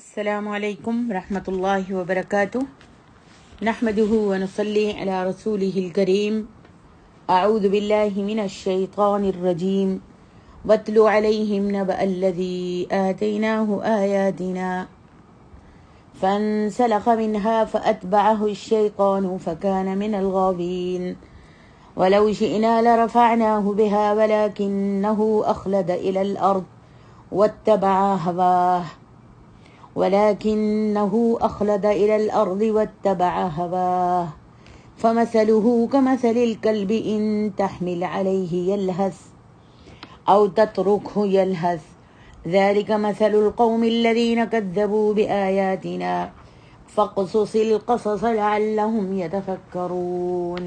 السلام علیکم ورحمۃ اللہ وبرکاتہ نحمده ونصلی علی رسوله الکریم اعوذ باللہ من الشیطان الرجیم واتل علیہم نبأ الذی آتیناہ آیاتنا فانسلخ منها فأتبعه الشیطان فکان من الغاوین ولو شئنا لرفعناه بها ولكنه أخلد إلى الأرض واتبع هواه فمثله كمثل الكلب إن تحمل عليه يلهث أو تتركه يلهث ذلك مثل القوم الذين كذبوا بآياتنا فاقصص القصص لعلهم يتفكرون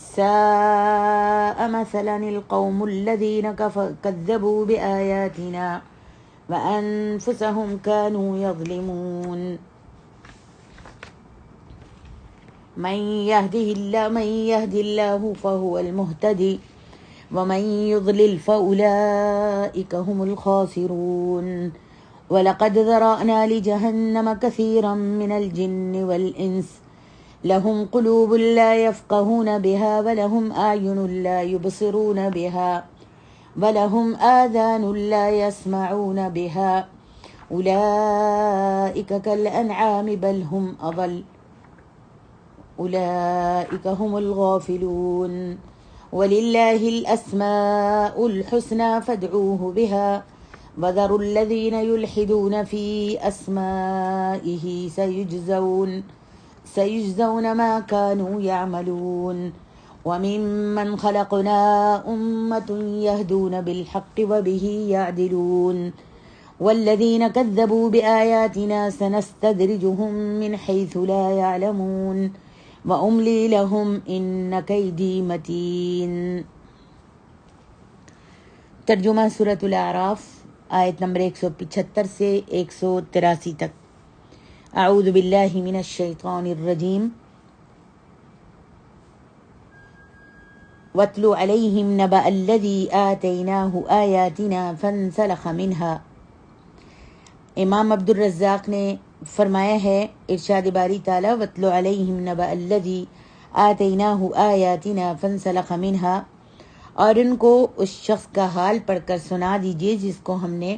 ساء مثلا القوم الذين كذبوا بآياتنا وأنفسهم كانوا يظلمون من يهد الله فهو المهتدي ومن يضلل فأولئك هم الخاسرون ولقد ذرأنا لجهنم كثيرا من الجن والإنس لهم قلوب لا يفقهون بها ولهم أعين لا يبصرون بها وَلَهُمْ آذَانٌ لَا يَسْمَعُونَ بِهَا أُولَئِكَ كَالْأَنْعَامِ بَلْ هُمْ أَضَلُّ أُولَئِكَ هُمُ الْغَافِلُونَ وَلِلَّهِ الْأَسْمَاءُ الْحُسْنَى فَادْعُوهُ بِهَا وَذَرُوا الَّذِينَ يُلْحِدُونَ فِي أَسْمَائِهِ سَيُجْزَوْنَ مَا كَانُوا يَعْمَلُونَ وَمِمَّنْ خَلَقْنَا أُمَّةٌ يَهْدُونَ بِالْحَقِّ وَبِهِ يَعْدِلُونَ وَالَّذِينَ كَذَّبُوا بِآيَاتِنَا سَنَسْتَدْرِجُهُم مِّنْ حَيْثُ لَا يَعْلَمُونَ وَأُمْلِي لَهُمْ إِنَّ كَيْدِي مَتِينٌ۔ ترجمہ سورۃ الاعراف، آیت نمبر 175 سے 183 تک۔ اعوذ باللہ من الشیطان الرجیم۔ وَاتْلُ عَلَيْهِمْ نَبَأَ الَّذِي آتَيْنَاهُ آيَاتِنَا فَانْسَلَخَ مِنْهَا۔ امام عبد الرزاق نے فرمایا ہے ارشاد باری تعالیٰ وَاتْلُ عَلَيْهِمْ نَبَأَ الَّذِي آتَيْنَاهُ آيَاتِنَا فَانْسَلَخَ مِنْهَا، اور ان کو اس شخص کا حال پڑھ کر سنا دیجئے جس کو ہم نے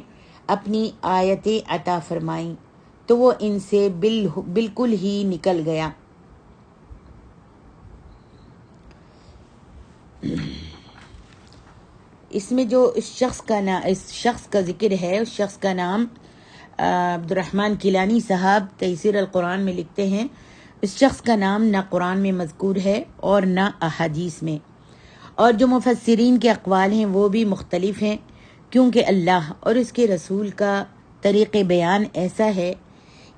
اپنی آیتیں عطا فرمائیں تو وہ ان سے بالکل ہی نکل گیا۔ اس میں جو اس شخص کا ذکر ہے، اس شخص کا نام عبد الرحمن کیلانی صاحب تیسیر القرآن میں لکھتے ہیں، اس شخص کا نام نہ قرآن میں مذکور ہے اور نہ احادیث میں، اور جو مفسرین کے اقوال ہیں وہ بھی مختلف ہیں، کیونکہ اللہ اور اس کے رسول کا طریق بیان ایسا ہے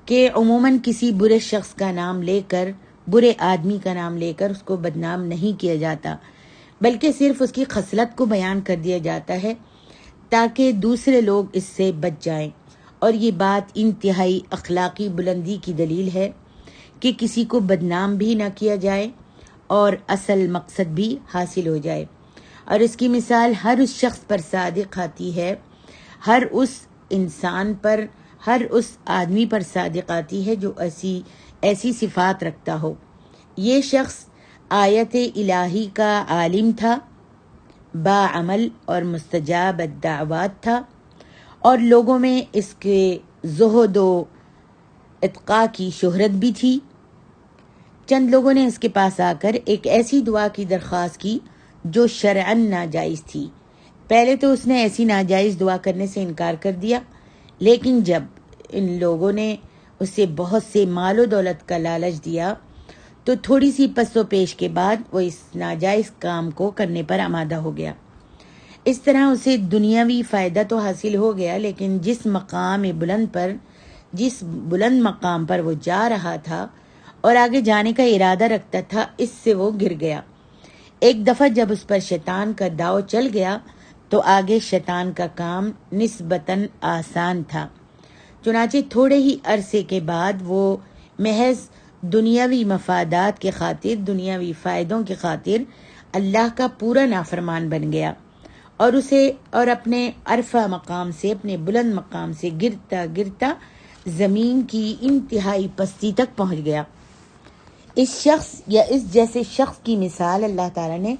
کہ عموماً کسی برے شخص کا نام لے کر، برے آدمی کا نام لے کر اس کو بدنام نہیں کیا جاتا، بلکہ صرف اس کی خصلت کو بیان کر دیا جاتا ہے تاکہ دوسرے لوگ اس سے بچ جائیں، اور یہ بات انتہائی اخلاقی بلندی کی دلیل ہے کہ کسی کو بدنام بھی نہ کیا جائے اور اصل مقصد بھی حاصل ہو جائے۔ اور اس کی مثال ہر اس شخص پر صادق آتی ہے، ہر اس انسان پر، ہر اس آدمی پر صادق آتی ہے جو ایسی صفات رکھتا ہو۔ یہ شخص آیت الہی کا عالم تھا، باعمل اور مستجاب الدعوات تھا، اور لوگوں میں اس کے زہد و اتقاء کی شہرت بھی تھی۔ چند لوگوں نے اس کے پاس آ کر ایک ایسی دعا کی درخواست کی جو شرعاً ناجائز تھی۔ پہلے تو اس نے ایسی ناجائز دعا کرنے سے انکار کر دیا، لیکن جب ان لوگوں نے اسے بہت سے مال و دولت کا لالچ دیا تو تھوڑی سی پس و پیش کے بعد وہ اس ناجائز کام کو کرنے پر آمادہ ہو گیا۔ اس طرح اسے دنیاوی فائدہ تو حاصل ہو گیا، لیکن جس بلند مقام پر وہ جا رہا تھا اور آگے جانے کا ارادہ رکھتا تھا، اس سے وہ گر گیا۔ ایک دفعہ جب اس پر شیطان کا داؤ چل گیا تو آگے شیطان کا کام نسبتاً آسان تھا، چنانچہ تھوڑے ہی عرصے کے بعد وہ محض دنیاوی مفادات کے خاطر، دنیاوی فائدوں کے خاطر اللہ کا پورا نافرمان بن گیا، اور اپنے عرفہ مقام سے، اپنے بلند مقام سے گرتا گرتا زمین کی انتہائی پستی تک پہنچ گیا۔ اس شخص یا اس جیسے شخص کی مثال اللہ تعالیٰ نے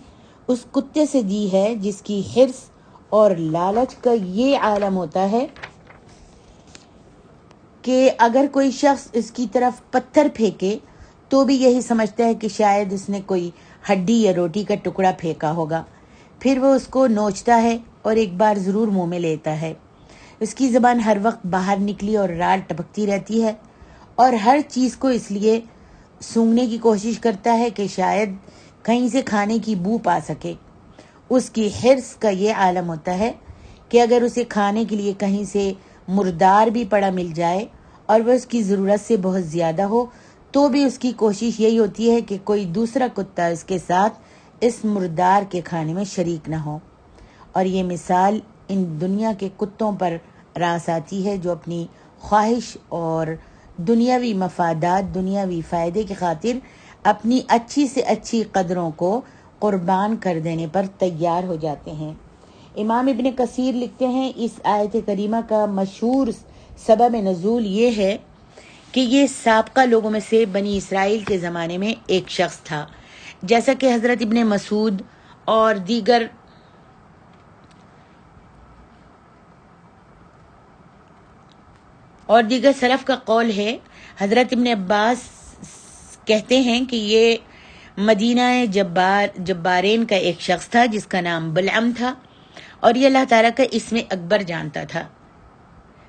اس کتے سے دی ہے جس کی حرص اور لالچ کا یہ عالم ہوتا ہے کہ اگر کوئی شخص اس کی طرف پتھر پھینکے تو بھی یہی سمجھتا ہے کہ شاید اس نے کوئی ہڈی یا روٹی کا ٹکڑا پھینکا ہوگا، پھر وہ اس کو نوچتا ہے اور ایک بار ضرور منہ میں لیتا ہے۔ اس کی زبان ہر وقت باہر نکلی اور رال ٹپکتی رہتی ہے اور ہر چیز کو اس لیے سونگھنے کی کوشش کرتا ہے کہ شاید کہیں سے کھانے کی بو پا سکے۔ اس کی حرص کا یہ عالم ہوتا ہے کہ اگر اسے کھانے کے لیے کہیں سے مردار بھی پڑا مل جائے اور وہ اس کی ضرورت سے بہت زیادہ ہو تو بھی اس کی کوشش یہی ہوتی ہے کہ کوئی دوسرا کتا اس کے ساتھ اس مردار کے کھانے میں شریک نہ ہو۔ اور یہ مثال ان دنیا کے کتوں پر راس آتی ہے جو اپنی خواہش اور دنیاوی مفادات، دنیاوی فائدے کی خاطر اپنی اچھی سے اچھی قدروں کو قربان کر دینے پر تیار ہو جاتے ہیں۔ امام ابن کثیر لکھتے ہیں اس آیت کریمہ کا مشہور سبب نزول یہ ہے کہ یہ سابقہ لوگوں میں سے بنی اسرائیل کے زمانے میں ایک شخص تھا، جیسا کہ حضرت ابن مسعود اور دیگر سلف کا قول ہے۔ حضرت ابن عباس کہتے ہیں کہ یہ مدینہ جبارین کا ایک شخص تھا جس کا نام بلعم تھا اور یہ اللہ تعالیٰ کا اسم اکبر جانتا تھا۔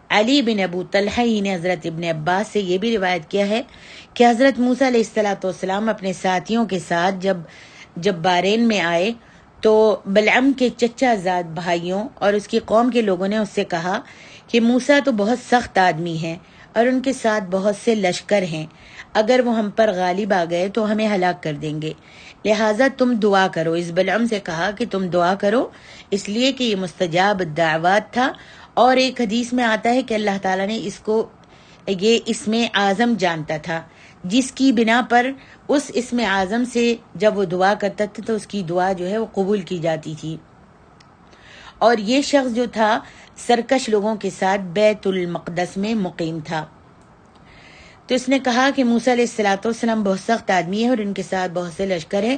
علی بن ابو طلحہ ہی نے حضرت ابن عباس سے یہ بھی روایت کیا ہے کہ حضرت موسیٰ علیہ السلام اپنے ساتھیوں کے ساتھ جب جبارین میں آئے تو بلعم کے چچا زاد بھائیوں اور اس کی قوم کے لوگوں نے اس سے کہا کہ موسیٰ تو بہت سخت آدمی ہیں اور ان کے ساتھ بہت سے لشکر ہیں، اگر وہ ہم پر غالب آ گئے تو ہمیں ہلاک کر دیں گے، لہٰذا تم دعا کرو۔ اس بلعم سے کہا کہ تم دعا کرو، اس لیے کہ یہ مستجاب الدعوات تھا، اور ایک حدیث میں آتا ہے کہ اللہ تعالیٰ نے اس کو یہ اسم اعظم جانتا تھا، جس کی بنا پر اس اسم اعظم سے جب وہ دعا کرتا تھا تو اس کی دعا جو ہے وہ قبول کی جاتی تھی۔ اور یہ شخص جو تھا سرکش لوگوں کے ساتھ بیت المقدس میں مقیم تھا۔ تو اس نے کہا کہ موسیٰ علیہ السلام بہت سخت آدمی ہے اور ان کے ساتھ بہت سے لشکر ہیں،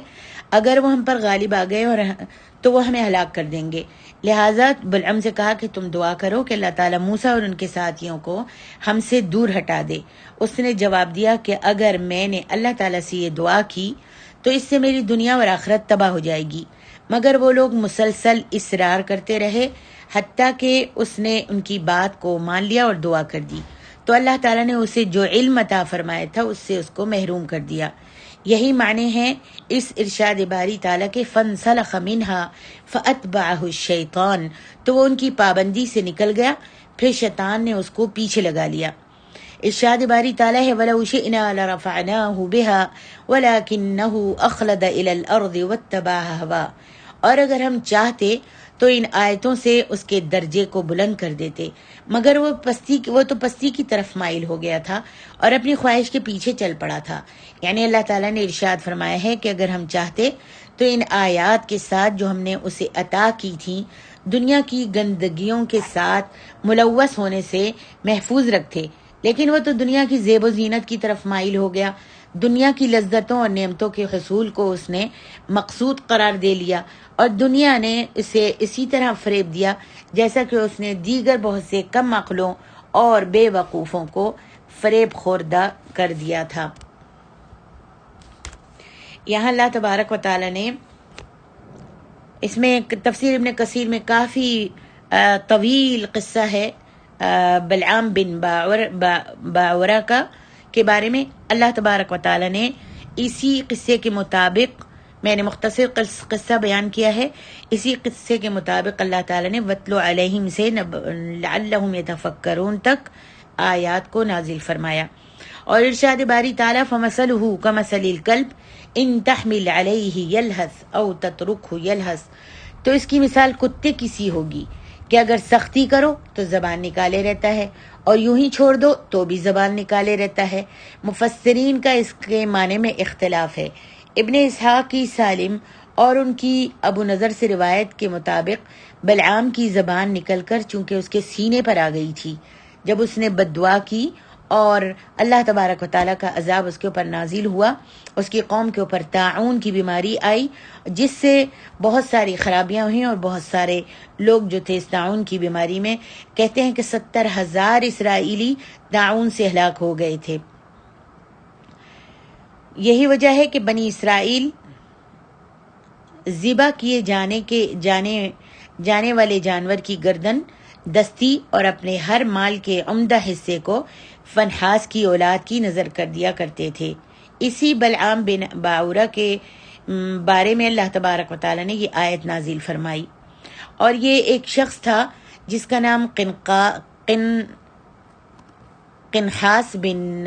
اگر وہ ہم پر غالب آ گئے تو وہ ہمیں ہلاک کر دیں گے، لہٰذا بلعم سے کہا کہ تم دعا کرو کہ اللہ تعالیٰ موسیٰ اور ان کے ساتھیوں کو ہم سے دور ہٹا دے۔ اس نے جواب دیا کہ اگر میں نے اللہ تعالیٰ سے یہ دعا کی تو اس سے میری دنیا اور آخرت تباہ ہو جائے گی، مگر وہ لوگ مسلسل اصرار کرتے رہے حتیٰ کہ اس نے ان کی بات کو مان لیا اور دعا کر دی، تو اللہ تعالیٰ نے اسے جو علم عطا فرمایا تھا اس سے اس کو محروم کر دیا۔ یہی معنی ہیں اس ارشاد باری تعالیٰ کے فَانْسَلَخَ مِنْهَا فَأَتْبَعَهُ الشَّيْطَانُ، تو وہ ان کی پابندی سے نکل گیا، پھر شیطان نے اس کو پیچھے لگا لیا۔ ارشاد باری تعالیٰ ہے وَلَوْ شِئْنَا لَرَفَعْنَاهُ بِهَا وَلَكِنَّهُ أَخْلَدَ إِلَى الْأَرْضِ وَاتَّبَعَ هَوَاهُ، اور اگر ہم چاہتے تو ان آیتوں سے اس کے درجے کو بلند کر دیتے، مگر وہ تو پستی کی طرف مائل ہو گیا تھا اور اپنی خواہش کے پیچھے چل پڑا تھا۔ یعنی اللہ تعالیٰ نے ارشاد فرمایا ہے کہ اگر ہم چاہتے تو ان آیات کے ساتھ جو ہم نے اسے عطا کی تھیں دنیا کی گندگیوں کے ساتھ ملوث ہونے سے محفوظ رکھتے، لیکن وہ تو دنیا کی زیب و زینت کی طرف مائل ہو گیا، دنیا کی لذتوں اور نعمتوں کے حصول کو اس نے مقصود قرار دے لیا، اور دنیا نے اسے اسی طرح فریب دیا جیسا کہ اس نے دیگر بہت سے کم عقلوں اور بے وقوفوں کو فریب خوردہ کر دیا تھا۔ یہاں اللہ تبارک و تعالی نے اس میں تفسیر ابن کثیر میں کافی طویل قصہ ہے بلعام بن باورہ کا کے بارے میں۔ اللہ تبارک و تعالی نے اسی قصے کے مطابق، میں نے مختصر قصہ بیان کیا ہے، اسی قصے کے مطابق اللہ تعالیٰ نے وَاتْلُ عَلَيْهِمْ سے لَعَلَّهُمْ يَتَفَكَّرُونَ تک آیات کو نازل فرمایا۔ اور ارشاد باری تعالیٰ فَمَثَلُهُ كَمَثَلِ الْكَلْبِ إِن تَحْمِلْ عَلَيْهِ يَلْهَثْ أَوْ تَتْرُكْهُ يَلْهَثْ، تو اس کی مثال کتے کی سی ہوگی کہ اگر سختی کرو تو زبان نکالے رہتا ہے اور یوں ہی چھوڑ دو تو بھی زبان نکالے رہتا ہے۔ مفسرین کا اس کے معنی میں اختلاف ہے۔ ابن اسحاق کی سالم اور ان کی ابو نضر سے روایت کے مطابق بلعام کی زبان نکل کر چونکہ اس کے سینے پر آ گئی تھی جب اس نے بد دعا کی اور اللہ تبارک و تعالیٰ کا عذاب اس کے اوپر نازل ہوا. اس کی قوم کے اوپر طاعون کی بیماری آئی جس سے بہت ساری خرابیاں ہوئیں اور بہت سارے لوگ جو تھے اس طاعون کی بیماری میں کہتے ہیں کہ 70,000 اسرائیلی طاعون سے ہلاک ہو گئے تھے. یہی وجہ ہے کہ بنی اسرائیل ذبح کیے جانے والے جانور کی گردن دستی اور اپنے ہر مال کے عمدہ حصے کو فنحاس کی اولاد کی نظر کر دیا کرتے تھے. اسی بلعام بن باورہ کے بارے میں اللہ تبارک و تعالیٰ نے یہ آیت نازل فرمائی. اور یہ ایک شخص تھا جس کا نام قنحاس بن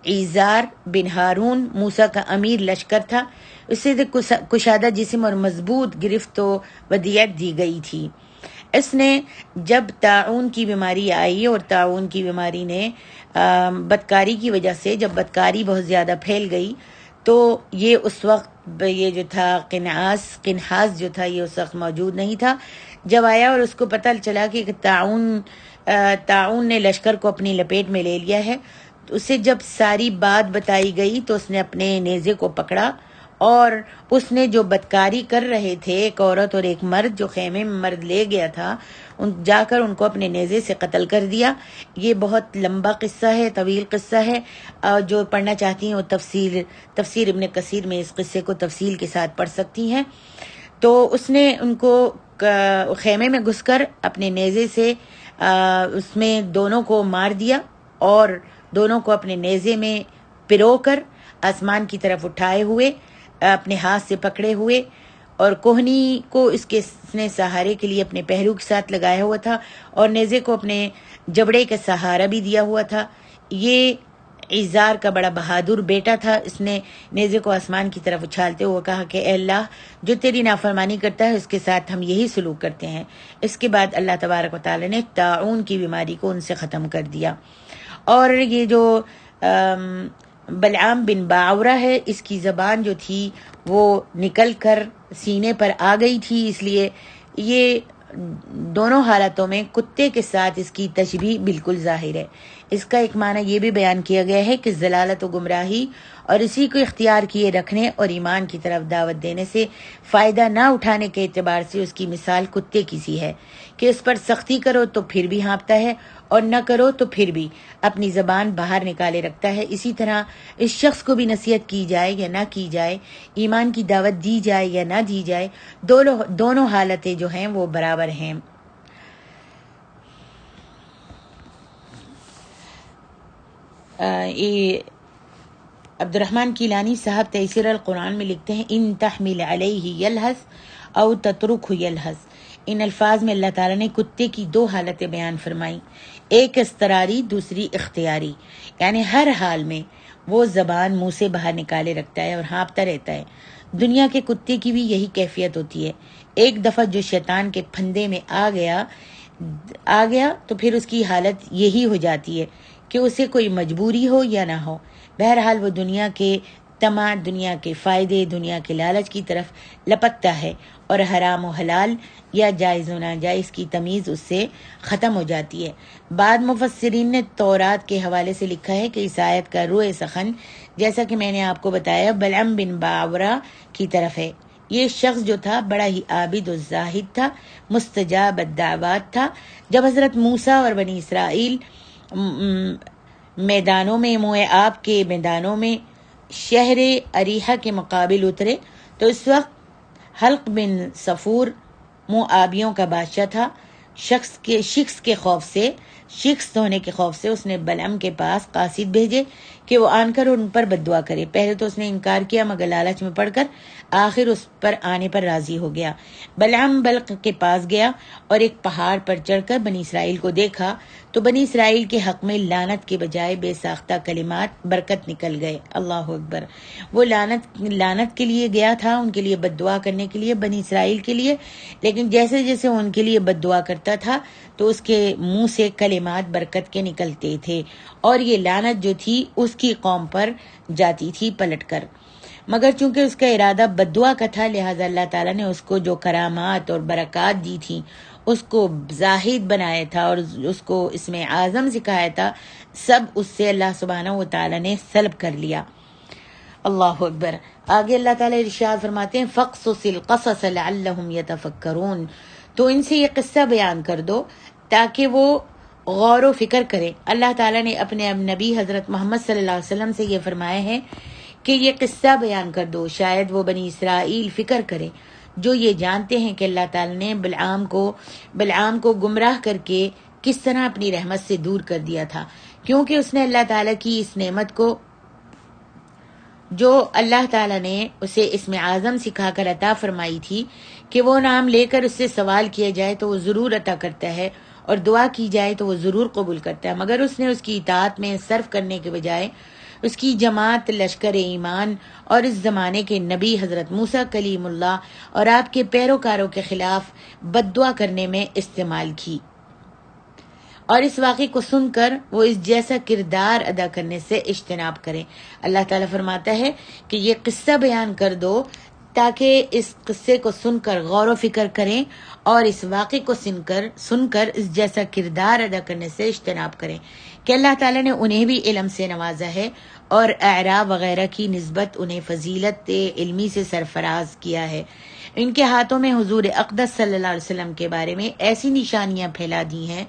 عیزار بن ہارون موسیٰ کا امیر لشکر تھا. اسے کشادہ جسم اور مضبوط گرفت و ودیعت دی گئی تھی. اس نے جب طاعون کی بیماری آئی اور طاعون کی بیماری نے بدکاری کی وجہ سے جب بدکاری بہت زیادہ پھیل گئی تو یہ اس وقت یہ جو تھا قنحاس جو تھا یہ اس وقت موجود نہیں تھا. جب آیا اور اس کو پتہ چلا کہ طاعون نے لشکر کو اپنی لپیٹ میں لے لیا ہے تو اسے جب ساری بات بتائی گئی تو اس نے اپنے نیزے کو پکڑا اور اس نے جو بدکاری کر رہے تھے ایک عورت اور ایک مرد جو خیمے میں مرد لے گیا تھا جا کر ان کو اپنے نیزے سے قتل کر دیا. یہ بہت لمبا قصہ ہے، طویل قصہ ہے. جو پڑھنا چاہتی ہیں وہ تفسیر ابن کثیر میں اس قصے کو تفصیل کے ساتھ پڑھ سکتی ہیں. تو اس نے ان کو خیمے میں گھس کر اپنے نیزے سے اس میں دونوں کو مار دیا اور دونوں کو اپنے نیزے میں پرو کر آسمان کی طرف اٹھائے ہوئے اپنے ہاتھ سے پکڑے ہوئے اور کوہنی کو اس نے سہارے کے لیے اپنے پہلو کے ساتھ لگایا ہوا تھا اور نیزے کو اپنے جبڑے کا سہارا بھی دیا ہوا تھا. یہ عیزار کا بڑا بہادر بیٹا تھا. اس نے نیزے کو آسمان کی طرف اچھالتے ہوئے کہا کہ اے اللہ جو تیری نافرمانی کرتا ہے اس کے ساتھ ہم یہی سلوک کرتے ہیں. اس کے بعد اللہ تبارک و تعالی نے طاعون کی بیماری کو ان سے ختم کر دیا. اور یہ جو بلعام بن باورہ ہے اس کی زبان جو تھی وہ نکل کر سینے پر آ گئی تھی، اس لیے یہ دونوں حالتوں میں کتے کے ساتھ اس کی تشبیہ بالکل ظاہر ہے. اس کا ایک معنی یہ بھی بیان کیا گیا ہے کہ ضلالت و گمراہی اور اسی کو اختیار کیے رکھنے اور ایمان کی طرف دعوت دینے سے فائدہ نہ اٹھانے کے اعتبار سے اس کی مثال کتے کی سی ہے کہ اس پر سختی کرو تو پھر بھی ہانپتا ہے اور نہ کرو تو پھر بھی اپنی زبان باہر نکالے رکھتا ہے. اسی طرح اس شخص کو بھی نصیحت کی جائے یا نہ کی جائے، ایمان کی دعوت دی جائے یا نہ دی جائے، دونوں حالتیں جو ہیں وہ برابر ہیں. یہ عبد الرحمن کیلانی صاحب تیسیر القرآن میں لکھتے ہیں ان تحمل علیہ یلحظ او تترکہ یلحظ. ان الفاظ میں اللہ تعالیٰ نے کتے کی دو حالتیں بیان فرمائیں، ایک اضطراری دوسری اختیاری. یعنی ہر حال میں وہ زبان منہ سے باہر نکالے رکھتا ہے اور ہانپتا رہتا ہے. دنیا کے کتے کی بھی یہی کیفیت ہوتی ہے. ایک دفعہ جو شیطان کے پھندے میں آ گیا تو پھر اس کی حالت یہی ہو جاتی ہے کہ اسے کوئی مجبوری ہو یا نہ ہو، بہرحال وہ دنیا کے طمع، دنیا کے فائدے، دنیا کے لالچ کی طرف لپکتا ہے اور حرام و حلال یا جائز و ناجائز کی تمیز اس سے ختم ہو جاتی ہے. بعد مفسرین نے تورات کے حوالے سے لکھا ہے کہ اس آیت کا روح سخن جیسا کہ میں نے آپ کو بتایا بلعم بن باورہ کی طرف ہے. یہ شخص جو تھا بڑا ہی عابد و زاہد تھا، مستجاب الدعوات تھا. جب حضرت موسیٰ اور بنی اسرائیل میدانوں میں موآب کے میدانوں میں شہر اریحہ کے مقابل اترے تو اس وقت حلق بن صفور موآبیوں کا بادشاہ تھا. شکست ہونے کے خوف سے اس نے بلعم کے پاس قاصد بھیجے کہ وہ آن کر ان پر بد دعا کرے. پہلے تو اس نے انکار کیا مگر لالچ میں پڑ کر آخر اس پر آنے پر راضی ہو گیا. بلعم بلق کے پاس گیا اور ایک پہاڑ پر چڑھ کر بنی اسرائیل کو دیکھا تو بنی اسرائیل کے حق میں لعنت کے بجائے بے ساختہ کلمات برکت نکل گئے. اللہ اکبر. وہ لعنت کے لیے گیا تھا، ان کے لیے بد دعا کرنے کے لیے، بنی اسرائیل کے لیے، لیکن جیسے جیسے ان کے لیے بد دعا کرتا تھا تو اس کے منہ سے کلمات برکت کے نکلتے تھے اور یہ لعنت جو تھی اس کی قوم پر جاتی تھی پلٹ کر. مگر چونکہ اس کا ارادہ بد دعا کا تھا لہٰذا اللہ تعالیٰ نے اس کو جو کرامات اور برکات دی تھیں اس کو زاہد بنایا تھا اور اس کو اسم اعظم سکھایا تھا، سب اس سے اللہ سبحانہ و تعالیٰ نے سلب کر لیا۔ اللہ اکبر۔ آگے اللہ تعالیٰ ارشاد فرماتے ہیں فَقْصُصِ الْقَصَصَ لَعَلَّهُمْ يَتَفَكَّرُونَ، تو ان سے یہ قصہ بیان کر دو تاکہ وہ غور و فکر کریں۔ اللہ تعالیٰ نے اپنے نبی حضرت محمد صلی اللہ علیہ وسلم سے یہ فرمایا ہے کہ یہ قصہ بیان کر دو، شاید وہ بنی اسرائیل فکر کریں جو یہ جانتے ہیں کہ اللہ تعالیٰ نے بلعام کو گمراہ کر کے کس طرح اپنی رحمت سے دور کر دیا تھا، کیونکہ اس نے اللہ تعالیٰ کی اس نعمت کو جو اللہ تعالیٰ نے اسے اسم اعظم سکھا کر عطا فرمائی تھی کہ وہ نام لے کر اس سے سوال کیا جائے تو وہ ضرور عطا کرتا ہے اور دعا کی جائے تو وہ ضرور قبول کرتا ہے، مگر اس نے اس کی اطاعت میں صرف کرنے کے بجائے اس کی جماعت لشکر ایمان اور اس زمانے کے نبی حضرت موسیٰ کلیم اللہ اور آپ کے پیروکاروں کے خلاف بد دعا کرنے میں استعمال کی، اور اس واقعے کو سن کر وہ اس جیسا کردار ادا کرنے سے اجتناب کریں۔ اللہ تعالیٰ فرماتا ہے کہ یہ قصہ بیان کر دو تاکہ اس قصے کو سن کر غور و فکر کریں اور اس واقعے کو سن کر اس جیسا کردار ادا کرنے سے اجتناب کریں کہ اللہ تعالیٰ نے انہیں بھی علم سے نوازا ہے اور اعراب وغیرہ کی نسبت انہیں فضیلت علمی سے سرفراز کیا ہے۔ ان کے ہاتھوں میں حضور اقدس صلی اللہ علیہ وسلم کے بارے میں ایسی نشانیاں پھیلا دی ہیں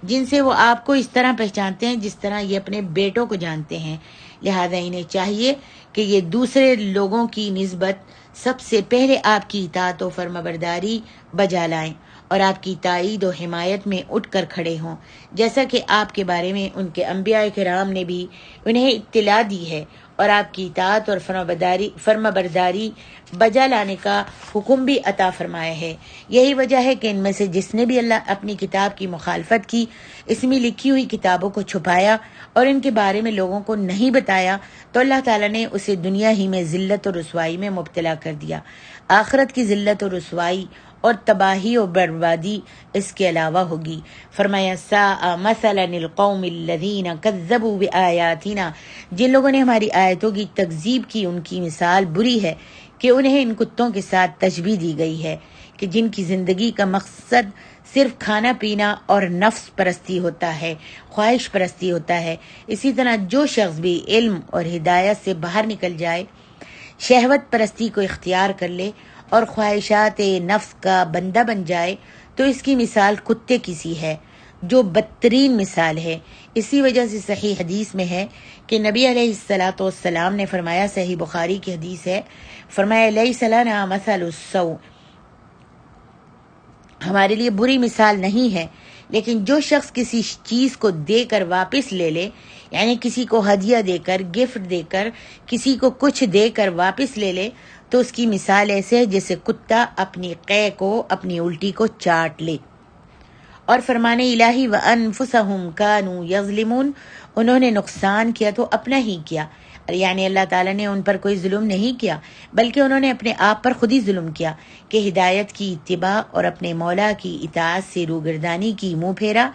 جن سے وہ آپ کو اس طرح پہچانتے ہیں جس طرح یہ اپنے بیٹوں کو جانتے ہیں، لہذا انہیں چاہیے کہ یہ دوسرے لوگوں کی نسبت سب سے پہلے آپ کی اطاعت و فرمانبرداری بجا لائیں اور آپ کی تائید و حمایت میں اٹھ کر کھڑے ہوں، جیسا کہ آپ کے بارے میں ان کے انبیاء کرام نے بھی انہیں اطلاع دی ہے اور آپ کی اطاعت اور فرمانبرداری بجا لانے کا حکم بھی عطا فرمایا ہے۔ یہی وجہ ہے کہ ان میں سے جس نے بھی اللہ اپنی کتاب کی مخالفت کی، اس میں لکھی ہوئی کتابوں کو چھپایا اور ان کے بارے میں لوگوں کو نہیں بتایا، تو اللہ تعالیٰ نے اسے دنیا ہی میں ذلت اور رسوائی میں مبتلا کر دیا، آخرت کی ذلت اور رسوائی اور تباہی و بربادی اس کے علاوہ ہوگی۔ فرمایا ساء مثلا القوم الذین کذبوا بآیاتنا، جن لوگوں نے ہماری آیتوں کی تکذیب کی ان کی مثال بری ہے کہ انہیں ان کتوں کے ساتھ تشبیہ دی گئی ہے کہ جن کی زندگی کا مقصد صرف کھانا پینا اور نفس پرستی ہوتا ہے، خواہش پرستی ہوتا ہے۔ اسی طرح جو شخص بھی علم اور ہدایت سے باہر نکل جائے، شہوت پرستی کو اختیار کر لے اور خواہشات نفس کا بندہ بن جائے، تو اس کی مثال کتے کی سی ہے جو بدترین مثال ہے۔ اسی وجہ سے صحیح حدیث میں ہے کہ نبی علیہ الصلاۃ والسلام نے فرمایا، صحیح بخاری کی حدیث ہے، فرمایا لیس لنا مثل السوء، ہمارے لیے بری مثال نہیں ہے، لیکن جو شخص کسی چیز کو دے کر واپس لے لے، یعنی کسی کو ہدیہ دے کر، گفٹ دے کر، کسی کو کچھ دے کر واپس لے لے، تو اس کی مثال ایسے ہے جیسے کتا اپنی قے کو، اپنی الٹی کو چاٹ لے۔ اور فرمان الہی وَأَنفُسَهُمْ كَانُوا يَظْلِمُونَ، انہوں نے نقصان کیا تو اپنا ہی کیا، یعنی اللہ تعالیٰ نے ان پر کوئی ظلم نہیں کیا بلکہ انہوں نے اپنے آپ پر خود ہی ظلم کیا کہ ہدایت کی اتباع اور اپنے مولا کی اطاعت سے روگردانی کی منہ پھیرا،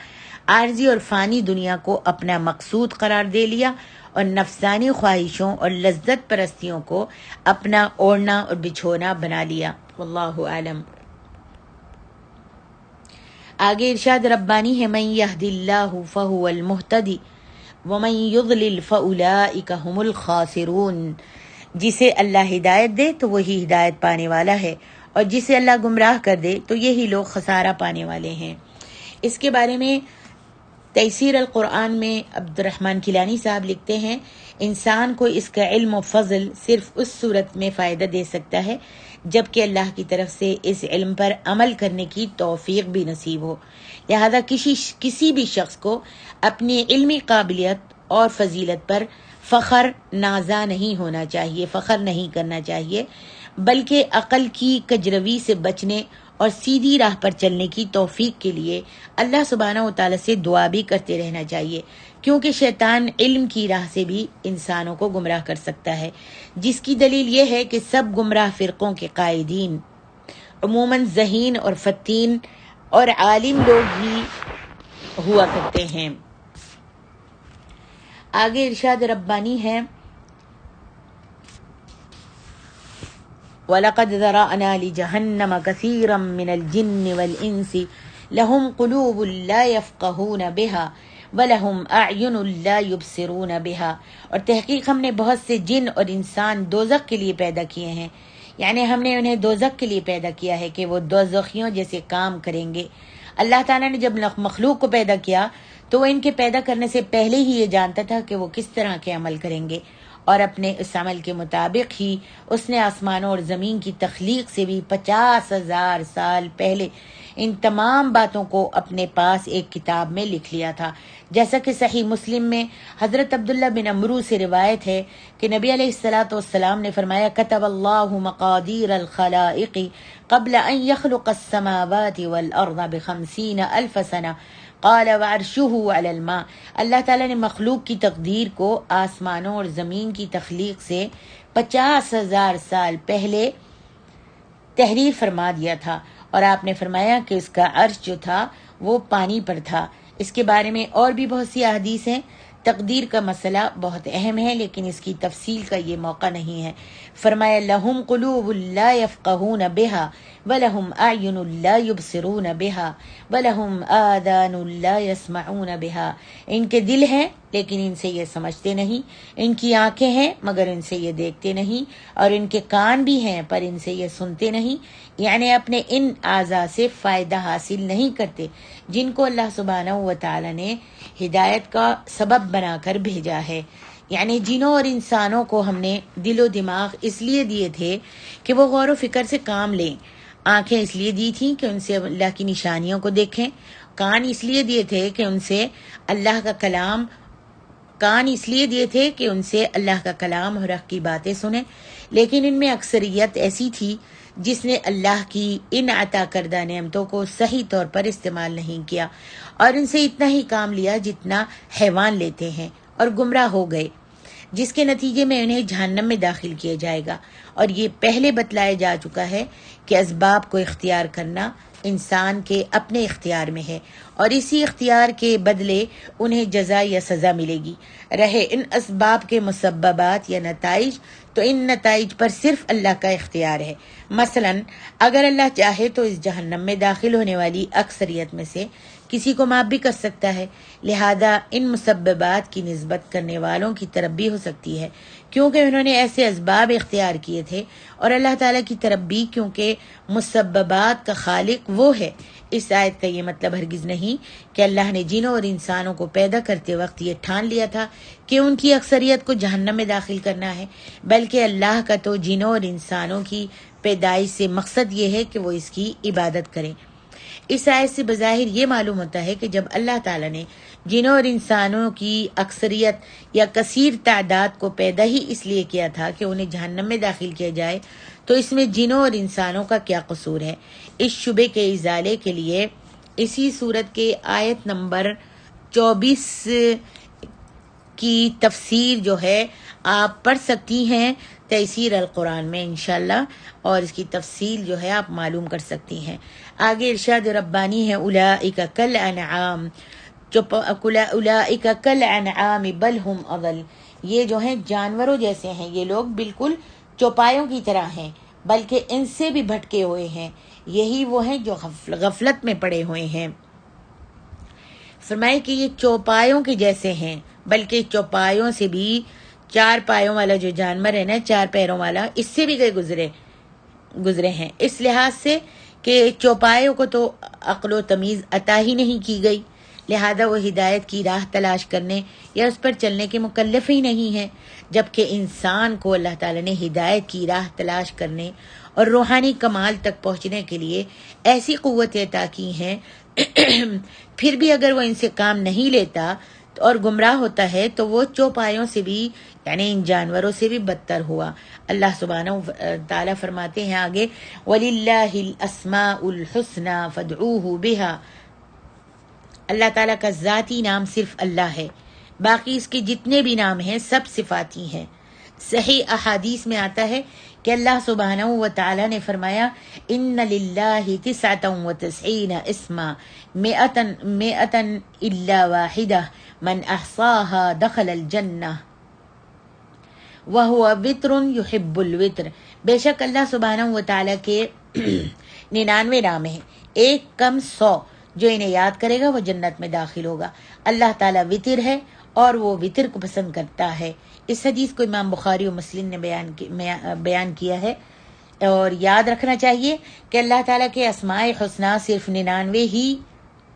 عارضی اور فانی دنیا کو اپنا مقصود قرار دے لیا اور نفسانی خواہشوں اور لذت پرستیوں کو اپنا اوڑھنا اور بچھونا بنا لیا۔ واللہ اعلم۔ آگے ارشاد ربانی ہے من یہد اللہ فہو المہتدی ومن یضلل فاولئک هم الخاسرون، جسے اللہ ہدایت دے تو وہی ہدایت پانے والا ہے اور جسے اللہ گمراہ کر دے تو یہی لوگ خسارہ پانے والے ہیں۔ اس کے بارے میں تیسیر القرآن میں عبد الرحمن کیلانی صاحب لکھتے ہیں، انسان کو اس کا علم و فضل صرف اس صورت میں فائدہ دے سکتا ہے جبکہ اللہ کی طرف سے اس علم پر عمل کرنے کی توفیق بھی نصیب ہو، لہذا کسی بھی شخص کو اپنی علمی قابلیت اور فضیلت پر فخر نازا نہیں ہونا چاہیے، فخر نہیں کرنا چاہیے، بلکہ عقل کی کجروی سے بچنے اور سیدھی راہ پر چلنے کی توفیق کے لیے اللہ سبحانہ و تعالیٰ سے دعا بھی کرتے رہنا چاہیے، کیونکہ شیطان علم کی راہ سے بھی انسانوں کو گمراہ کر سکتا ہے، جس کی دلیل یہ ہے کہ سب گمراہ فرقوں کے قائدین عموماً ذہین اور فتین اور عالم لوگ ہی ہوا کرتے ہیں۔ آگے ارشاد ربانی ہے وَلَقَدْ ذَرَأْنَا لِجَهَنَّمَ كَثِيرًا مِنَ الْجِنِّ وَالْإِنسِ لہم قلوب لا یفقہون بہا وَلَهُمْ أَعْيُنٌ لَا يُبْصِرُونَ بِهَا، اور تحقیق ہم نے بہت سے جن اور انسان دوزخ کے لیے پیدا کیے ہیں، یعنی ہم نے انہیں دوزخ کے لیے پیدا کیا ہے کہ وہ دوزخیوں جیسے کام کریں گے۔ اللہ تعالیٰ نے جب مخلوق کو پیدا کیا تو وہ ان کے پیدا کرنے سے پہلے ہی یہ جانتا تھا کہ وہ کس طرح کے عمل کریں گے، اور اپنے اس عمل کے مطابق ہی اس نے آسمانوں اور زمین کی تخلیق سے بھی 50,000 سال پہلے ان تمام باتوں کو اپنے پاس ایک کتاب میں لکھ لیا تھا، جیسا کہ صحیح مسلم میں حضرت عبداللہ بن عمرو سے روایت ہے کہ نبی علیہ الصلاۃ والسلام نے فرمایا کتب اللہ مقادیر الخلائق قبل ان يخلق السماوات والارض ب50,000 سنہ قال وعرشہ علی الماء، اللہ تعالیٰ نے مخلوق کی تقدیر کو آسمانوں اور زمین کی تخلیق سے 50,000 سال پہلے تحریر فرما دیا تھا، اور آپ نے فرمایا کہ اس کا عرش جو تھا وہ پانی پر تھا۔ اس کے بارے میں اور بھی بہت سی احادیث ہیں۔ تقدیر کا مسئلہ بہت اہم ہے لیکن اس کی تفصیل کا یہ موقع نہیں ہے۔ فرمایا لہم قلوب لا یفقہون بہا وَلَهُمْ أَعْيُنٌ لَا يُبْصِرُونَ بِهَا وَلَهُمْ آذَانٌ لَا يَسْمَعُونَ بِهَا، ان کے دل ہیں لیکن ان سے یہ سمجھتے نہیں، ان کی آنکھیں ہیں مگر ان سے یہ دیکھتے نہیں، اور ان کے کان بھی ہیں پر ان سے یہ سنتے نہیں، یعنی اپنے ان اعضاء سے فائدہ حاصل نہیں کرتے جن کو اللہ سبحانہ و تعالی نے ہدایت کا سبب بنا کر بھیجا ہے۔ یعنی جنوں اور انسانوں کو ہم نے دل و دماغ اس لیے دیے تھے کہ وہ غور و فکر سے کام لیں، آنکھیں اس لیے دی تھیں کہ ان سے اللہ کی نشانیوں کو دیکھیں، کان اس لیے دیے تھے کہ ان سے اللہ کا کلام اللہ کا کلام اور حق کی باتیں سنیں، لیکن ان میں اکثریت ایسی تھی جس نے اللہ کی ان عطا کردہ نعمتوں کو صحیح طور پر استعمال نہیں کیا، اور ان سے اتنا ہی کام لیا جتنا حیوان لیتے ہیں، اور گمراہ ہو گئے، جس کے نتیجے میں انہیں جہنم میں داخل کیا جائے گا۔ اور یہ پہلے بتلایا جا چکا ہے کہ اسباب کو اختیار کرنا انسان کے اپنے اختیار میں ہے، اور اسی اختیار کے بدلے انہیں جزا یا سزا ملے گی۔ رہے ان اسباب کے مسببات یا نتائج، تو ان نتائج پر صرف اللہ کا اختیار ہے۔ مثلا اگر اللہ چاہے تو اس جہنم میں داخل ہونے والی اکثریت میں سے کسی کو معاف بھی کر سکتا ہے، لہذا ان مسببات کی نسبت کرنے والوں کی طرف بھی ہو سکتی ہے کیونکہ انہوں نے ایسے اسباب اختیار کیے تھے، اور اللہ تعالیٰ کی طرف بھی کیونکہ مسببات کا خالق وہ ہے۔ اس آیت کا یہ مطلب ہرگز نہیں کہ اللہ نے جنوں اور انسانوں کو پیدا کرتے وقت یہ ٹھان لیا تھا کہ ان کی اکثریت کو جہنم میں داخل کرنا ہے، بلکہ اللہ کا تو جنوں اور انسانوں کی پیدائش سے مقصد یہ ہے کہ وہ اس کی عبادت کریں۔ اس آیت سے بظاہر یہ معلوم ہوتا ہے کہ جب اللہ تعالیٰ نے جنوں اور انسانوں کی اکثریت یا کثیر تعداد کو پیدا ہی اس لیے کیا تھا کہ انہیں جہنم میں داخل کیا جائے، تو اس میں جنوں اور انسانوں کا کیا قصور ہے؟ اس شبے کے ازالے کے لیے اسی صورت کے آیت نمبر 24 کی تفسیر جو ہے آپ پڑھ سکتی ہیں تیسیر القرآن میں انشاءاللہ، اور اس کی تفصیل جو ہے آپ معلوم کر سکتی ہیں۔ آگے ارشاد ربانی ہے اولئک کالانعام اولئک کالانعام بل هم اضل، یہ جو ہیں جانوروں جیسے ہیں، یہ لوگ بالکل چوپایوں کی طرح ہیں بلکہ ان سے بھی بھٹکے ہوئے ہیں، یہی وہ ہیں جو غفلت میں پڑے ہوئے ہیں۔ فرمائے کہ یہ چوپایوں کے جیسے ہیں، بلکہ چوپایوں سے بھی 4 پایوں والا جو جانور ہے نا، 4 پیروں والا، اس سے بھی گزرے ہیں، اس لحاظ سے کہ چوپایوں کو تو عقل و تمیز عطا ہی نہیں کی گئی، لہذا وہ ہدایت کی راہ تلاش کرنے یا اس پر چلنے کے مکلف ہی نہیں ہے، جبکہ انسان کو اللہ تعالیٰ نے ہدایت کی راہ تلاش کرنے اور روحانی کمال تک پہنچنے کے لیے ایسی قوتیں عطا کی ہیں، پھر بھی اگر وہ ان سے کام نہیں لیتا اور گمراہ ہوتا ہے تو وہ چوپایوں سے بھی یعنی ان جانوروں سے بھی بدتر ہوا۔ اللہ سبحانہ تعالیٰ فرماتے ہیں آگے وَلِلَّهِ الْأَسْمَاءُ الْحُسْنَى فَادْعُوهُ بِهَا، اللہ تعالیٰ کا ذاتی نام صرف اللہ ہے، باقی اس کے جتنے بھی نام ہیں سب صفاتی ہیں۔ صحیح احادیث میں آتا ہے کہ اللہ سبحانہ و تعالیٰ نے فرمایا ان للہ 99 اسما 100 الا واحدہ من احصاها دخل الجنہ وهو وتر يحب الوتر، بے شک اللہ سبحانہ و تعالیٰ کے 99 نام ہیں، ایک کم 100، جو انہیں یاد کرے گا وہ جنت میں داخل ہوگا۔ اللہ تعالیٰ وطر ہے اور وہ وطر کو پسند کرتا ہے۔ اس حدیث کو امام بخاری و مسلم نے بیان کیا ہے۔ اور یاد رکھنا چاہیے کہ اللہ تعالیٰ کے اسماء حسنی صرف 99 ہی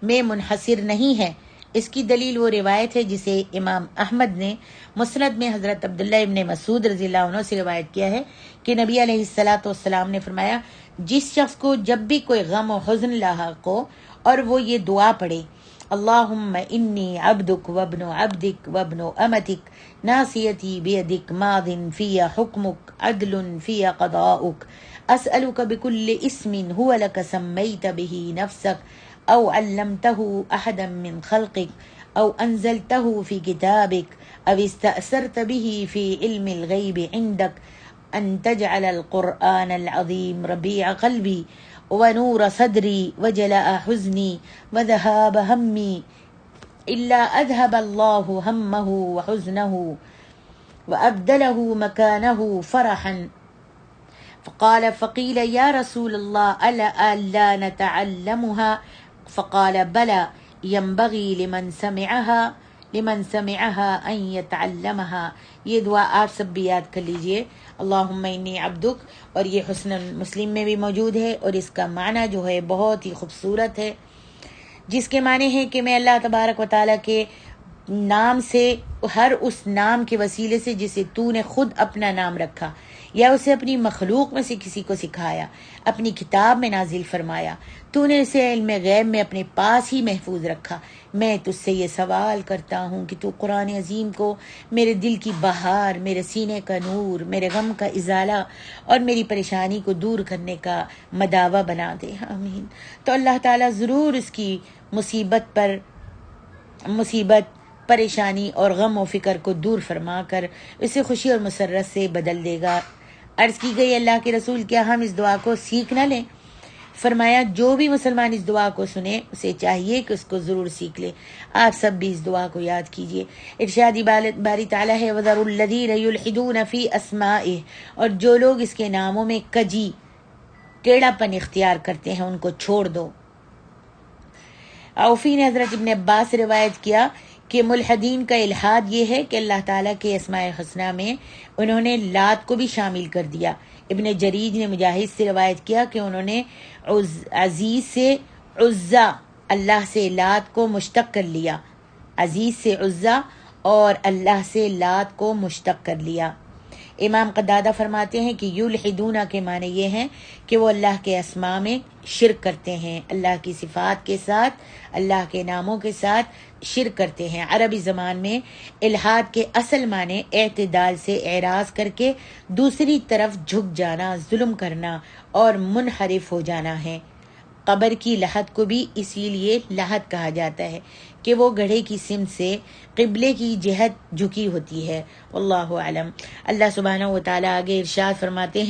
میں منحصر نہیں ہے۔ اس کی دلیل وہ روایت ہے جسے امام احمد نے مسند میں حضرت عبداللہ ابن مسعود رضی اللہ عنہ سے روایت کیا ہے کہ نبی علیہ الصلاۃ والسلام نے فرمایا، جس شخص کو جب بھی کوئی غم و حزن لاحق ہو اور وہ یہ دعا پڑھے، اللہم انی عبدک وابن عبدک وابن امتک ناصیتی بیدک ماض فی حکمک عدل فی قضاؤک اسألک بکل اسم هو لک سمیت به نفسک او علمته احدا من خلقک او انزلته فی کتابک او استأثرت به فی علم الغیب عندک ان تجعل القرآن العظیم ربیع قلبی ونور صدری وجلاء حزنی وذهاب ہمی الا اذهب اللہ ہمه وحزنه وابدله مكانه فرحا فقيل يا رسول الله ألا نتعلمها فقال بلى ينبغي لمن سمعها ان يتعلمها۔ یہ دعا آپ سب بھی یاد کر لیجئے، اللہم انی عبدک، اور یہ حسن مسلم میں بھی موجود ہے، اور اس کا معنی جو ہے بہت ہی خوبصورت ہے، جس کے معنی ہے کہ میں اللہ تبارک و تعالیٰ کے نام سے، ہر اس نام کے وسیلے سے جسے تو نے خود اپنا نام رکھا یا اسے اپنی مخلوق میں سے کسی کو سکھایا، اپنی کتاب میں نازل فرمایا، تو نے اسے علم غیب میں اپنے پاس ہی محفوظ رکھا، میں تجھ سے یہ سوال کرتا ہوں کہ تو قرآن عظیم کو میرے دل کی بہار، میرے سینے کا نور، میرے غم کا ازالہ اور میری پریشانی کو دور کرنے کا مداوع بنا دے، آمین۔ تو اللہ تعالیٰ ضرور اس کی مصیبت، پریشانی اور غم و فکر کو دور فرما کر اسے خوشی اور مسرت سے بدل دے گا۔ عرض کی گئی، اللہ کے رسول، کیا ہم اس دعا کو سیکھ نہ لیں؟ فرمایا، جو بھی مسلمان اس دعا کو سنے اسے چاہیے کہ اس کو ضرور سیکھ لے۔ آپ سب بھی اس دعا کو یاد کیجیے۔ ارشادی باری تعالیٰ ہے، وَذَرُوا الَّذِينَ يُلْحِدُونَ فِي أَسْمَائِهِ، اور جو لوگ اس کے ناموں میں کجی، ٹیڑھا پن اختیار کرتے ہیں ان کو چھوڑ دو۔ عوفی نے حضرت ابن عباس سے روایت کیا کہ ملحدین کا الحاد یہ ہے کہ اللہ تعالیٰ کے اسماء حسنہ میں انہوں نے لات کو بھی شامل کر دیا۔ ابن جریج نے مجاہد سے روایت کیا کہ انہوں نے عزیز سے عزا، اللہ سے لات کو مشتق کر لیا، عزیز سے عزا اور اللہ سے لات کو مشتق کر لیا۔ امام قتادہ فرماتے ہیں کہ یلحدون کے معنی یہ ہیں کہ وہ اللہ کے اسماء میں شرک کرتے ہیں، اللہ کی صفات کے ساتھ، اللہ کے ناموں کے ساتھ شرک کرتے ہیں۔ عربی زبان میں الحاد کے اصل معنی اعتدال سے اعراض کر کے دوسری طرف جھک جانا، ظلم کرنا اور منحرف ہو جانا ہے۔ قبر کی لحد کو بھی اسی لیے لحد کہا جاتا ہے کہ وہ گڑھے کی سمت سے قبلے کی جہت جھکی ہوتی ہے۔ واللہ اعلم۔ اللہ سبحانہ و تعالیٰ آگے ارشاد فرماتے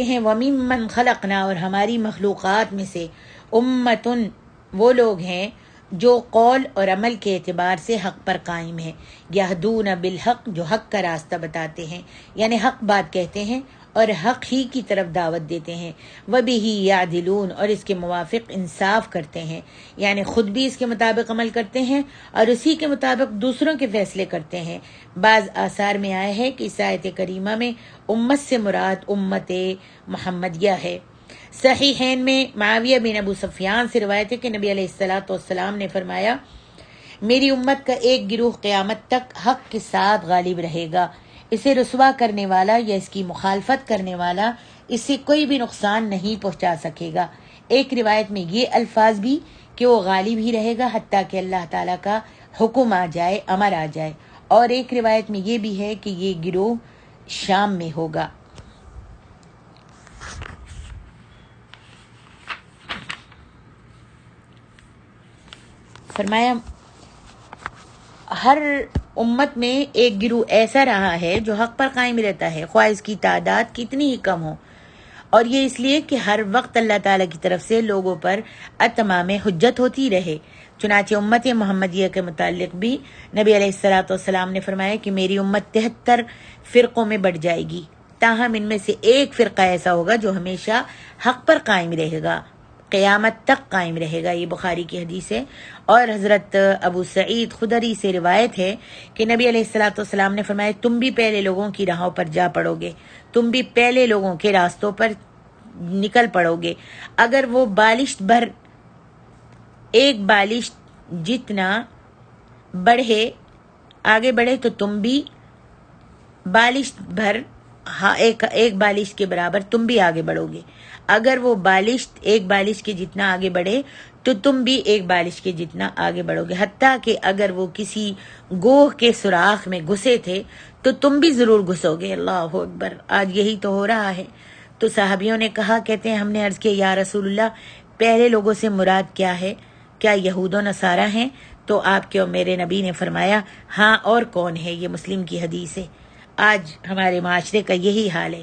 ہیں، وَمِمَّنْ خَلَقْنَا، اور ہماری مخلوقات میں سے امتن، وہ لوگ ہیں جو قول اور عمل کے اعتبار سے حق پر قائم ہیں، یہدون بالحق، جو حق کا راستہ بتاتے ہیں، یعنی حق بات کہتے ہیں اور حق ہی کی طرف دعوت دیتے ہیں، وَبِهِ يَعْدِلُونَ، اور اس کے موافق انصاف کرتے ہیں، یعنی خود بھی اس کے مطابق عمل کرتے ہیں اور اسی کے مطابق دوسروں کے فیصلے کرتے ہیں۔ بعض آثار میں آیا ہے کہ اس آیت کریمہ میں امت سے مراد امت محمدیہ ہے۔ صحیحین میں معاویہ بن ابو سفیان سے روایت ہے کہ نبی علیہ الصلاۃ والسلام نے فرمایا، میری امت کا ایک گروہ قیامت تک حق کے ساتھ غالب رہے گا، اسے رسوا کرنے والا یا اس کی مخالفت کرنے والا اسے کوئی بھی نقصان نہیں پہنچا سکے گا۔ ایک روایت میں یہ الفاظ بھی کہ وہ غالب ہی رہے گا حتیٰ کہ اللہ تعالیٰ کا حکم آ جائے، امر آ جائے، اور ایک روایت میں یہ بھی ہے کہ یہ گروہ شام میں ہوگا۔ فرمایا، ہر امت میں ایک گروہ ایسا رہا ہے جو حق پر قائم رہتا ہے، خواہ اس کی تعداد کتنی ہی کم ہو، اور یہ اس لیے کہ ہر وقت اللہ تعالیٰ کی طرف سے لوگوں پر اتمام حجت ہوتی رہے۔ چنانچہ امت محمدیہ کے متعلق بھی نبی علیہ الصلاۃ والسلام نے فرمایا کہ میری امت 73 فرقوں میں بٹ جائے گی، تاہم ان میں سے ایک فرقہ ایسا ہوگا جو ہمیشہ حق پر قائم رہے گا، قیامت تک قائم رہے گا۔ یہ بخاری کی حدیث ہے۔ اور حضرت ابو سعید خدری سے روایت ہے کہ نبی علیہ الصلوۃ والسلام نے فرمایا تم بھی پہلے لوگوں کی راہوں پر جا پڑو گے، تم بھی پہلے لوگوں کے راستوں پر نکل پڑو گے۔ اگر وہ بالشت بھر ایک بالشت جتنا آگے بڑھے تو تم بھی بالشت بھر ایک بالش کے برابر تم بھی آگے بڑھو گے۔ اگر وہ بالشت ایک بالش کے جتنا آگے بڑھے تو تم بھی ایک بالش کے جتنا آگے بڑھو گے، حتیٰ کہ اگر وہ کسی گوہ کے سوراخ میں گھسے تھے تو تم بھی ضرور گھسو گے۔ اللہ اکبر، آج یہی تو ہو رہا ہے۔ تو صحابیوں نے کہا، کہتے ہیں ہم نے عرض کیا یا رسول اللہ پہلے لوگوں سے مراد کیا ہے؟ کیا یہود و نصارہ ہیں؟ تو آپ کے اور میرے نبی نے فرمایا ہاں اور کون ہے؟ یہ مسلم کی حدیث ہے۔ آج ہمارے معاشرے کا یہی حال ہے،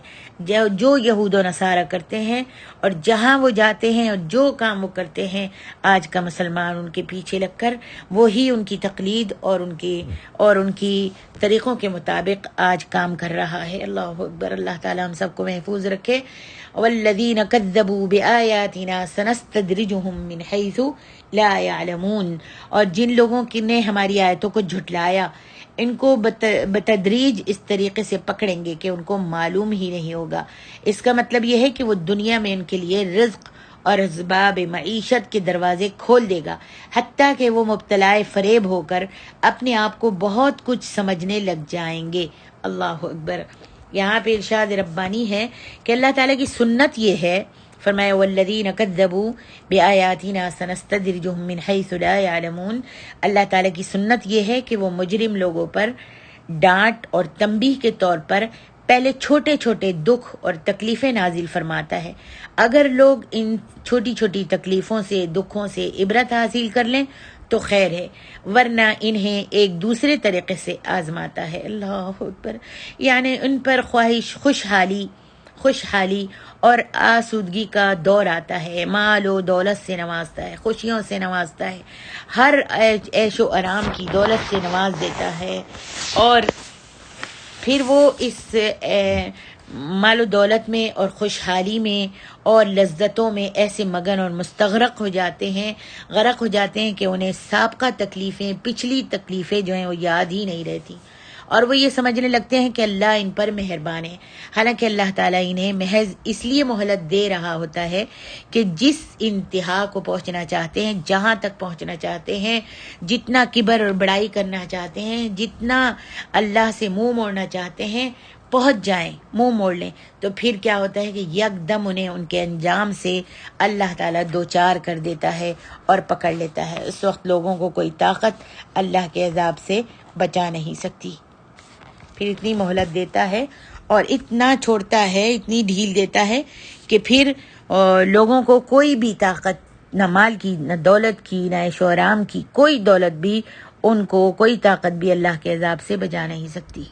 جو یہود و نصارہ کرتے ہیں اور جہاں وہ جاتے ہیں اور جو کام وہ کرتے ہیں، آج کا مسلمان ان کے پیچھے لگ کر وہی ان کی تقلید اور ان کی طریقوں کے مطابق آج کام کر رہا ہے۔ اللہ اکبر، اللہ تعالی ہم سب کو محفوظ رکھے۔ والذین کذبوا بآیاتنا سنستدرجہم من حیث لا یعلمون، اور جن لوگوں نے ہماری آیتوں کو جھٹلایا ان کو بتدریج اس طریقے سے پکڑیں گے کہ ان کو معلوم ہی نہیں ہوگا۔ اس کا مطلب یہ ہے کہ وہ دنیا میں ان کے لیے رزق اور اسباب معیشت کے دروازے کھول دے گا، حتیٰ کہ وہ مبتلا فریب ہو کر اپنے آپ کو بہت کچھ سمجھنے لگ جائیں گے۔ اللہ اکبر۔ یہاں پہ ارشاد ربانی ہے کہ اللہ تعالیٰ کی سنت یہ ہے، فرمایا والذین کذبوا بآیاتنا سنستدرجہم من حیث لا یعلمون، اللہ تعالیٰ کی سنت یہ ہے کہ وہ مجرم لوگوں پر ڈانٹ اور تنبیہ کے طور پر پہلے چھوٹے چھوٹے دکھ اور تکلیفیں نازل فرماتا ہے۔ اگر لوگ ان چھوٹی چھوٹی تکلیفوں سے، دکھوں سے عبرت حاصل کر لیں تو خیر ہے، ورنہ انہیں ایک دوسرے طریقے سے آزماتا ہے۔ اللہ اکبر، یعنی ان پر خوشحالی اور آسودگی کا دور آتا ہے، مال و دولت سے نوازتا ہے، خوشیوں سے نوازتا ہے، ہر عیش و آرام کی دولت سے نواز دیتا ہے، اور پھر وہ اس مال و دولت میں اور خوشحالی میں اور لذتوں میں ایسے مگن اور مستغرق ہو جاتے ہیں، غرق ہو جاتے ہیں کہ انہیں سابقہ تکلیفیں، پچھلی تکلیفیں جو ہیں وہ یاد ہی نہیں رہتی، اور وہ یہ سمجھنے لگتے ہیں کہ اللہ ان پر مہربان ہے، حالانکہ اللہ تعالیٰ انہیں محض اس لیے مہلت دے رہا ہوتا ہے کہ جس انتہا کو پہنچنا چاہتے ہیں، جہاں تک پہنچنا چاہتے ہیں، جتنا کبر اور بڑائی کرنا چاہتے ہیں، جتنا اللہ سے منہ موڑنا چاہتے ہیں، پہنچ جائیں، منہ موڑ لیں، تو پھر کیا ہوتا ہے کہ یکدم انہیں ان کے انجام سے اللہ تعالیٰ دوچار کر دیتا ہے اور پکڑ لیتا ہے۔ اس وقت لوگوں کو کوئی طاقت اللہ کے عذاب سے بچا نہیں سکتی۔ پھر اتنی مہلت دیتا ہے اور اتنا چھوڑتا ہے، اتنی ڈھیل دیتا ہے کہ پھر لوگوں کو کوئی بھی طاقت، نہ مال کی، نہ دولت کی، نہ عیش و آرام کی، کوئی دولت بھی ان کو، کوئی طاقت بھی اللہ کے عذاب سے بچا نہیں سکتی۔